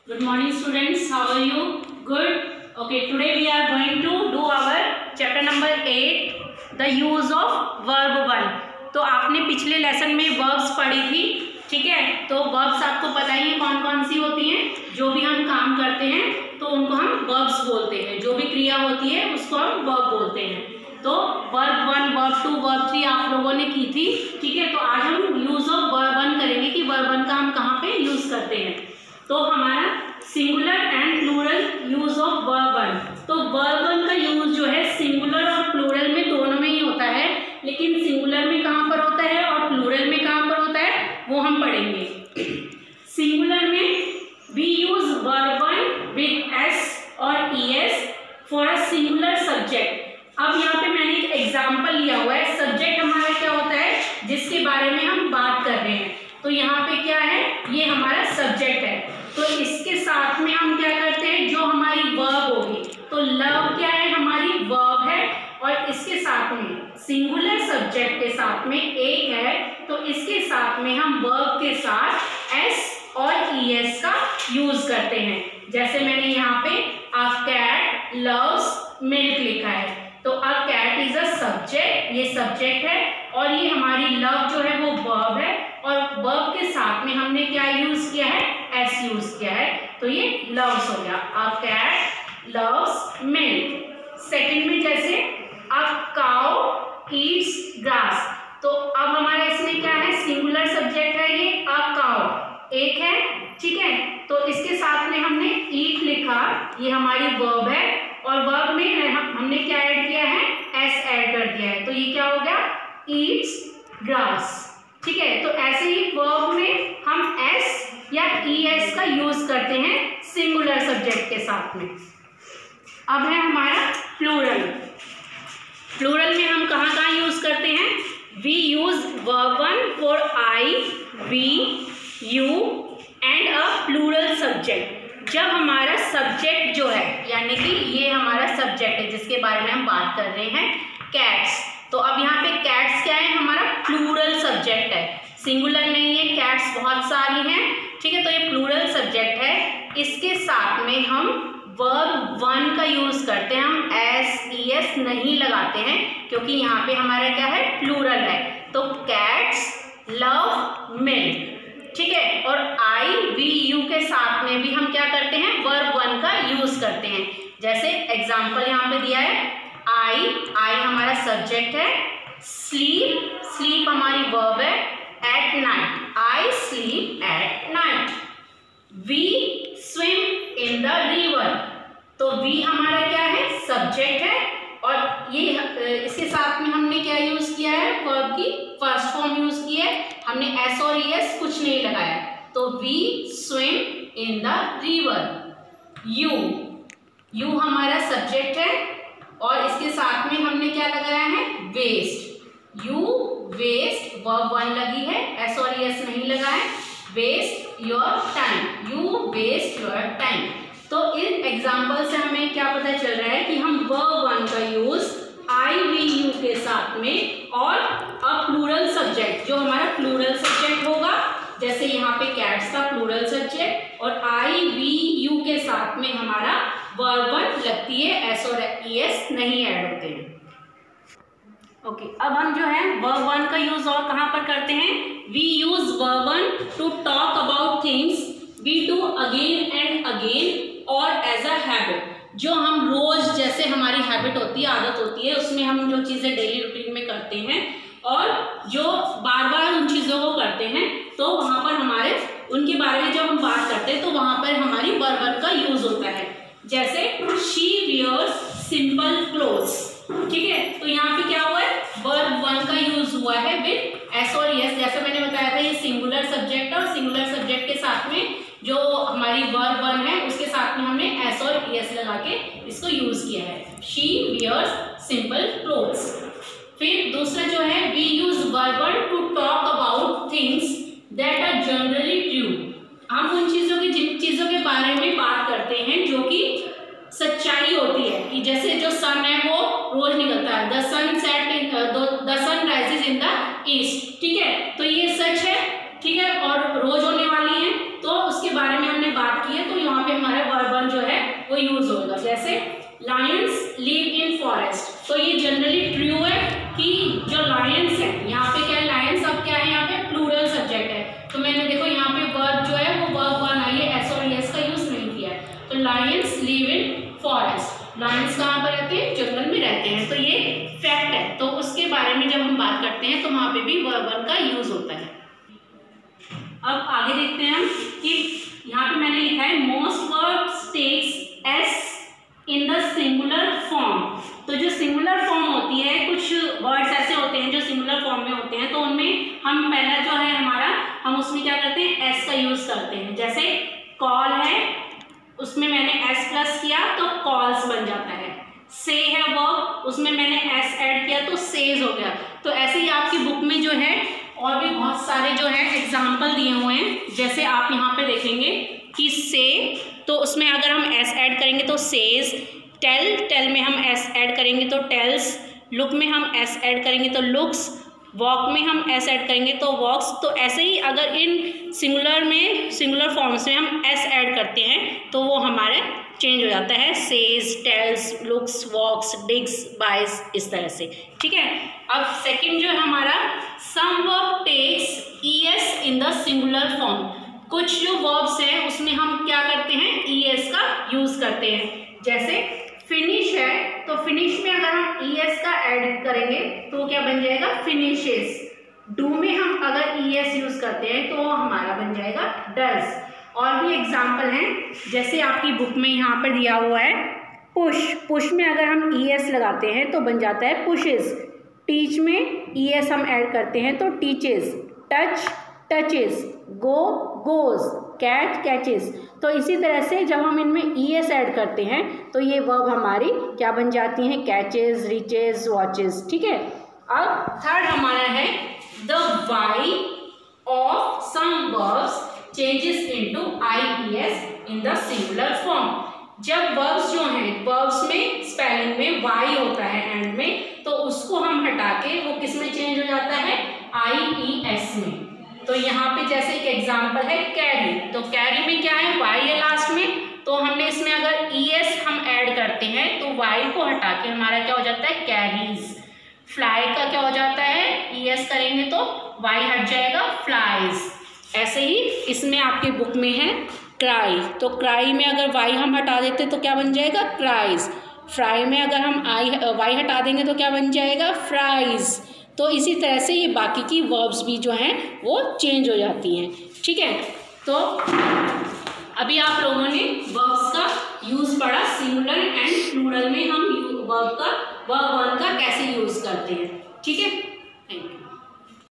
Good morning students, how are you? Good. Okay, today we are going to do our chapter number 8, the use of verb 1. तो आपने पिछले lesson में verbs पढ़ी थी, ठीक है? तो verbs आपको पता ही है कौन कौन सी होती हैं. जो भी हम काम करते हैं तो उनको हम verbs बोलते हैं. जो भी क्रिया होती है उसको हम verb बोलते हैं. तो verb 1, verb 2, verb 3 आप लोगों ने की थी, ठीक है? तो आज हम यूज ऑफ verb 1 करेंगे कि verb 1 का हम कहाँ पे यूज करते हैं. तो हमारा singular and plural use of verb 1. तो वर्ब 1 का यूज जो है सिंगुलर और प्लूरल में दोनों में ही होता है, लेकिन सिंगुलर में कहाँ पर होता है और प्लूरल में कहाँ पर होता है वो हम पढ़ेंगे. सिंगुलर में we use verb 1 with S और ES for a singular subject. अब यहाँ पे मैंने एक एग्जाम्पल लिया हुआ है. सब्जेक्ट हमारा क्या होता है जिसके बारे में हम बात कर रहे हैं. तो यहाँ पे क्या है, ये हमारा सब्जेक्ट है. तो इसके साथ में हम क्या करते हैं, जो हमारी वर्ब होगी, तो लव क्या है, हमारी वर्ब है. और इसके साथ में सिंगुलर सब्जेक्ट के साथ में एक है, तो इसके साथ में हम वर्ब के साथ एस और ईएस का यूज करते हैं. जैसे मैंने यहाँ पे अ कैट लव्स मिल्क लिखा है. तो a cat is a subject, ये सब्जेक्ट है, और ये हमारी लव जो है वो वर्ब है, और वर्ब के साथ में हमने क्या यूज किया है, एस यूज किया है. तो ये लव्स हो गया, a cat loves milk. Second में जैसे अ काउ ईट्स ग्रास. तो अब हमारा इसमें क्या है, सिंगुलर सब्जेक्ट है, ये अ काउ एक है, ठीक है? तो इसके साथ में हमने ईट लिखा, ये हमारी वर्ब है, और वर्ब में हमने क्या ऐड किया है, एस ऐड कर दिया है. तो ये क्या हो गया, ईट्स ग्रास, ठीक है? तो ऐसे ही वर्ब में हम एस या ईएस का यूज करते हैं सिंगुलर सब्जेक्ट के साथ में. अब है हमारा प्लूरल. प्लूरल में हम कहाँ कहाँ यूज करते हैं, we use verb 1 for I, we, you and a plural subject. जब हमारा सब्जेक्ट जो है, यानी कि ये हमारा सब्जेक्ट है जिसके बारे में हम बात कर रहे हैं, कैट्स. तो अब यहाँ पे कैट्स क्या है, हमारा प्लूरल सब्जेक्ट है, सिंगुलर नहीं है. कैट्स बहुत सारी हैं, ठीक है? तो ये प्लूरल सब्जेक्ट है. इसके साथ में हम वर्ब 1 का यूज करते हैं. हम एस ईएस नहीं लगाते हैं क्योंकि यहाँ पे हमारा क्या है, प्लूरल है. तो कैट्स लव मिल्क, ठीक है? और आई वी यू के साथ में भी हम क्या करते हैं, वर्ब 1 का यूज करते हैं. जैसे एग्जाम्पल यहाँ पे दिया है, आई हमारा सब्जेक्ट है, स्लीप हमारी वर्ब है, at night I sleep at night. We swim in the river. तो वी हमारा क्या है, सब्जेक्ट है, और ये इसके साथ में हमने क्या यूज किया है, वर्ब की फर्स्ट फॉर्म यूज की है. हमने एस और ईएस कुछ नहीं लगाया. तो we swim in the river. You हमारा सब्जेक्ट है, और इसके साथ में हमने क्या लगाया है, वेस्ट. यू वेस्ट वर्ब 1 लगी है, एस और ईएस नहीं लगा है. Waste your time, you waste your time. तो इन एग्जाम्पल से हमें क्या पता चल रहा है कि हम वर्ब 1 का यूज आई वी यू के साथ में, और अ प्लूरल सब्जेक्ट जो हमारा प्लूरल सब्जेक्ट होगा, जैसे यहाँ पे कैट्स का प्लूरल सब्जेक्ट, और आई वी यू के साथ में हमारा वर्ब 1 लगती है, एस और ईएस नहीं ऐड होते हैं. ओके, अब हम जो है वर्ब 1 का यूज और कहाँ पर करते हैं, we use verb 1 to talk about things we do again and again और एज अ हैबिट. जो हम रोज, जैसे हमारी हैबिट होती है, आदत होती है, उसमें हम जो चीज़ें डेली रूटीन में करते हैं और जो बार बार उन चीज़ों को करते हैं, तो वहाँ पर हमारे उनके बारे में जब हम बात करते हैं तो वहाँ पर हमारी वर्ब 1 का यूज होता है. जैसे शी वियर्स सिंपल क्लोथ्स, ठीक है? तो यहाँ पे क्या हुआ है, वर्ब 1 का यूज हुआ है विद एस और ईएस. जैसे मैंने बताया था, ये सिंगुलर सब्जेक्ट है, और सिंगुलर सब्जेक्ट के साथ में जो हमारी वर्ब 1 है उसके साथ में हमने एस और ईएस लगा के इसको यूज किया है. She wears simple clothes. फिर दूसरा जो है, we use verb 1 to talk about things that are generally true. हम उन जिन चीजों के बारे में बात करते हैं जो कि सच्चाई होती है, कि जैसे जो सन है वो रोज निकलता है, the sun rises in the east, ठीक है? तो ये सच है, ठीक है, और रोज होने वाली है, तो उसके बारे में हमने बात की है. तो यहाँ वो यूज होगा। जैसे लायंस लिव इन फॉरेस्ट, तो ये जनरली ट्रू है कि जो लायंस है, यहाँ पे क्या है, लायंस अब क्या है, यहाँ पे प्लूरल सब्जेक्ट है, तो मैंने देखो यहाँ पे वर्ब जो है वो वर्ब वन आई है, एस और एस का यूज नहीं किया है। तो Lions live in forest, Lions कहाँ पर रहते हैं, जंगल में रहते हैं, तो ये फैक्ट है। तो उसके बारे में जब हम बात करते हैं तो वहाँ पे भी वर्ब वन का यूज होता है। अब आगे देखते हैं हम कि यहाँ पे मैंने लिखा है most verbs takes S in the singular form. तो जो सिंगुलर फॉर्म होती है, कुछ वर्ड्स ऐसे होते हैं जो सिंगुलर फॉर्म में होते हैं, तो उनमें हम पहला जो है हमारा, हम उसमें क्या करते हैं, एस का यूज करते हैं। जैसे कॉल है, उसमें मैंने एस प्लस किया तो कॉल्स बन जाता है। से है वर्ब, उसमें मैंने एस ऐड किया तो सेज हो गया। तो ऐसे ही आपकी बुक में जो है और भी बहुत सारे जो है एग्जाम्पल दिए हुए हैं। जैसे आप यहाँ पे देखेंगे कि से, तो उसमें अगर हम एस ऐड करेंगे तो सेज, टेल, टेल में हम एस ऐड करेंगे तो टेल्स, लुक में हम एस ऐड करेंगे तो लुक्स, वॉक में हम एस ऐड करेंगे तो वॉक्स। तो ऐसे ही अगर इन सिंगुलर में, सिंगुलर फॉर्म्स में हम एस ऐड करते हैं तो वो हमारे चेंज हो जाता है, सेज, टेल्स, लुक्स, वॉक्स, डिग्स, बाइज, इस तरह से। ठीक है। अब सेकंड जो है हमारा, some verb takes ES in the singular form. कुछ जो वर्ब्स हैं उसमें हम क्या करते हैं, ईएस का यूज करते हैं। जैसे फिनिश है, तो फिनिश में अगर हम ईएस का ऐड करेंगे तो क्या बन जाएगा, फिनिशेस। डू में हम अगर ईएस यूज करते हैं तो हमारा बन जाएगा डज। और भी एग्जाम्पल हैं, जैसे आपकी बुक में यहाँ पर दिया हुआ है पुश, पुश में अगर हम ईएस लगाते हैं तो बन जाता है पुशेस। टीच में ईएस हम ऐड करते हैं तो teaches. Touch, touches. Go, goes. Catch, catches. तो इसी तरह से जब हम इनमें ईएस ऐड करते हैं तो ये वर्ब हमारी क्या बन जाती हैं, कैचेस, रीचेस, वॉचेस। ठीक है। अब थर्ड हमारा है the Y of some verbs changes into IES in the singular form. जब वर्ब्स जो हैं, वर्ब्स में स्पेलिंग में वाई होता है एंड में, तो उसको हम हटा के वो किस में चेंज हो जाता है, आईईएस में। तो यहाँ पे जैसे एक एग्जांपल है कैरी, तो कैरी में क्या है, वाई है लास्ट में, तो हमने इसमें अगर ईएस हम ऐड करते हैं तो वाई को हटा के हमारा क्या हो जाता है, कैरीज। फ्लाई का क्या हो जाता है, ईएस करेंगे तो वाई हट जाएगा, फ्लाइज। ऐसे ही इसमें आपके बुक में है क्राई, तो क्राई में अगर वाई हम हटा देते तो क्या बन जाएगा, क्राइज। फ्राई में अगर हम वाई हटा देंगे तो क्या बन जाएगा, फ्राइज। तो इसी तरह से ये बाकी की वर्ब्स भी जो हैं वो चेंज हो जाती हैं। ठीक है। तो अभी आप लोगों ने वर्ब्स का यूज़ पढ़ा, सिंगुलर एंड प्लूरल में हम वर्ब वन का कैसे यूज़ करते हैं। ठीक है।